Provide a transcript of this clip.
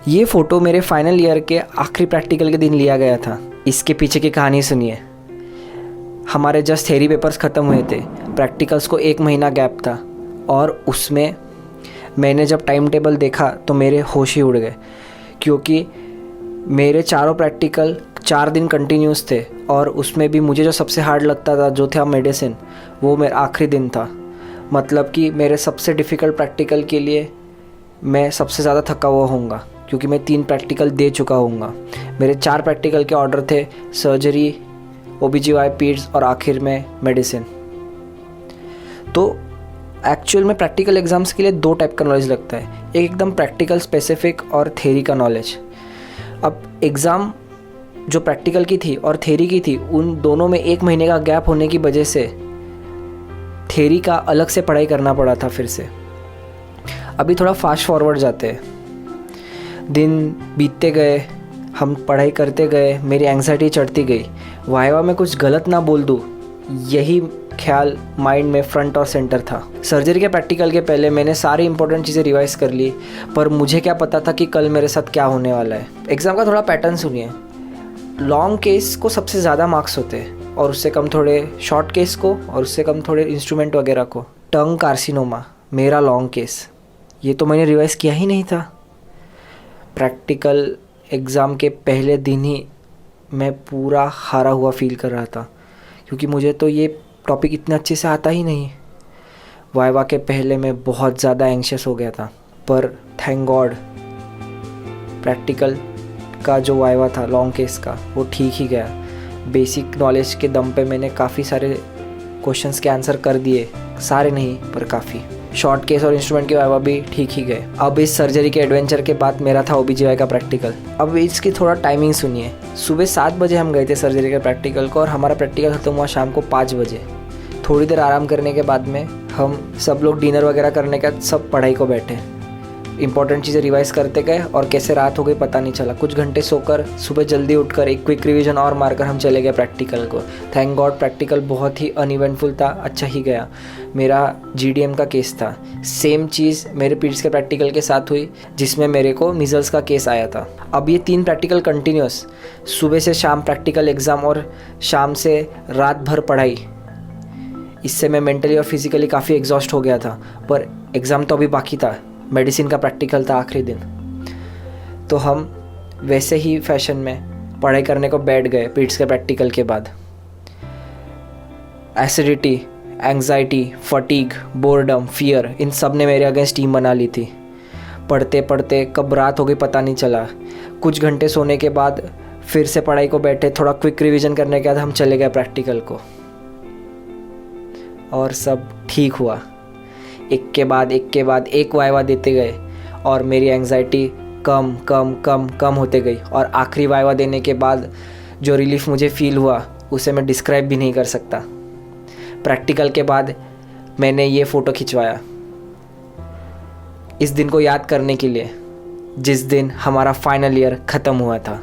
ये फ़ोटो मेरे final year के आखिरी प्रैक्टिकल के दिन लिया गया था। इसके पीछे की कहानी सुनिए। हमारे जस्ट थ्योरी पेपर्स ख़त्म हुए थे, प्रैक्टिकल्स को 1 महीना गैप था और उसमें मैंने जब टाइम टेबल देखा तो मेरे होश ही उड़ गए, क्योंकि मेरे चारों प्रैक्टिकल 4 दिन कंटिन्यूस थे और उसमें भी मुझे जो सबसे हार्ड लगता था, जो था मेडिसिन, वो मेरा आखिरी दिन था। मतलब कि मेरे सबसे डिफ़िकल्ट प्रैक्टिकल के लिए मैं सबसे ज़्यादा थका हुआ होऊंगा, क्योंकि मैं 3 प्रैक्टिकल दे चुका होऊंगा। मेरे 4 प्रैक्टिकल के ऑर्डर थे, सर्जरी, OBGY, पीड्स और आखिर में मेडिसिन। तो एक्चुअल में प्रैक्टिकल एग्ज़ाम्स के लिए 2 टाइप का नॉलेज लगता है, एक एकदम प्रैक्टिकल स्पेसिफिक और थ्योरी का नॉलेज। अब एग्ज़ाम जो प्रैक्टिकल की थी और थ्योरी की थी, उन दोनों में 1 महीने का गैप होने की वजह से थ्योरी का अलग से पढ़ाई करना पड़ा था फिर से। अभी थोड़ा फास्ट फॉरवर्ड जाते हैं। दिन बीतते गए, हम पढ़ाई करते गए, मेरी एंग्जाइटी चढ़ती गई, वाइवा में कुछ गलत ना बोल दूँ, यही ख्याल माइंड में फ्रंट और सेंटर था। सर्जरी के प्रैक्टिकल के पहले मैंने सारी इंपॉर्टेंट चीज़ें रिवाइज़ कर ली, पर मुझे क्या पता था कि कल मेरे साथ क्या होने वाला है। एग्ज़ाम का थोड़ा पैटर्न सुनिए। लॉन्ग केस को सबसे ज़्यादा मार्क्स होते हैं और उससे कम थोड़े शॉर्ट केस को, और उससे कम थोड़े इंस्ट्रूमेंट वगैरह को। टंग कार्सिनोमा मेरा लॉन्ग केस, ये तो मैंने रिवाइज़ किया ही नहीं था। प्रैक्टिकल एग्ज़ाम के पहले दिन ही मैं पूरा हारा हुआ फील कर रहा था, क्योंकि मुझे तो ये टॉपिक इतने अच्छे से आता ही नहीं। वाइवा के पहले मैं बहुत ज़्यादा एंग्शियस हो गया था, पर थैंक गॉड प्रैक्टिकल का जो वाइवा था लॉन्ग केस का, वो ठीक ही गया। बेसिक नॉलेज के दम पे मैंने काफ़ी सारे क्वेश्चंस के आंसर कर दिए, सारे नहीं पर काफ़ी। शॉर्ट केस और इंस्ट्रूमेंट के वाइवा भी ठीक ही गए। अब इस सर्जरी के एडवेंचर के बाद मेरा था OBGY का प्रैक्टिकल। अब इसकी थोड़ा टाइमिंग सुनिए। सुबह 7 बजे हम गए थे सर्जरी के प्रैक्टिकल को और हमारा प्रैक्टिकल ख़त्म हुआ शाम को 5 बजे। थोड़ी देर आराम करने के बाद में हम सब लोग डिनर वगैरह करने के बाद सब पढ़ाई को बैठे, इंपॉर्टेंट चीज़ें रिवाइज़ करते गए और कैसे रात हो गई पता नहीं चला। कुछ घंटे सोकर सुबह जल्दी उठकर एक क्विक रिवीजन और मारकर हम चले गए प्रैक्टिकल को। थैंक गॉड प्रैक्टिकल बहुत ही अनइवेंटफुल था, अच्छा ही गया। मेरा GDM का केस था, सेम चीज़ मेरे पीड्स के प्रैक्टिकल के साथ हुई, जिसमें मेरे को मीज़ल्स का केस आया था। अब ये 3 प्रैक्टिकल कंटिन्यूस, सुबह से शाम प्रैक्टिकल एग्ज़ाम और शाम से रात भर पढ़ाई, इससे मैं मेंटली और फिज़िकली काफ़ी एग्जॉस्ट हो गया था। पर एग्ज़ाम तो अभी बाकी था, मेडिसिन का प्रैक्टिकल था आखिरी दिन। तो हम वैसे ही फैशन में पढ़ाई करने को बैठ गए पीड्स के प्रैक्टिकल के बाद। Acidity, anxiety, fatigue, boredom, fear, इन सब ने मेरे अगेंस्ट टीम बना ली थी। पढ़ते पढ़ते कब रात हो गई पता नहीं चला। कुछ घंटे सोने के बाद फिर से पढ़ाई को बैठे, थोड़ा क्विक रिवीजन करने के बाद हम चले गए प्रैक्टिकल को और सब ठीक हुआ। एक के बाद एक वाइवा देते गए और मेरी एंग्जाइटी कम कम कम कम होते गई, और आखिरी वाइवा देने के बाद जो रिलीफ मुझे फ़ील हुआ उसे मैं डिस्क्राइब भी नहीं कर सकता। प्रैक्टिकल के बाद मैंने ये फ़ोटो खिंचवाया इस दिन को याद करने के लिए, जिस दिन हमारा फाइनल ईयर ख़त्म हुआ था।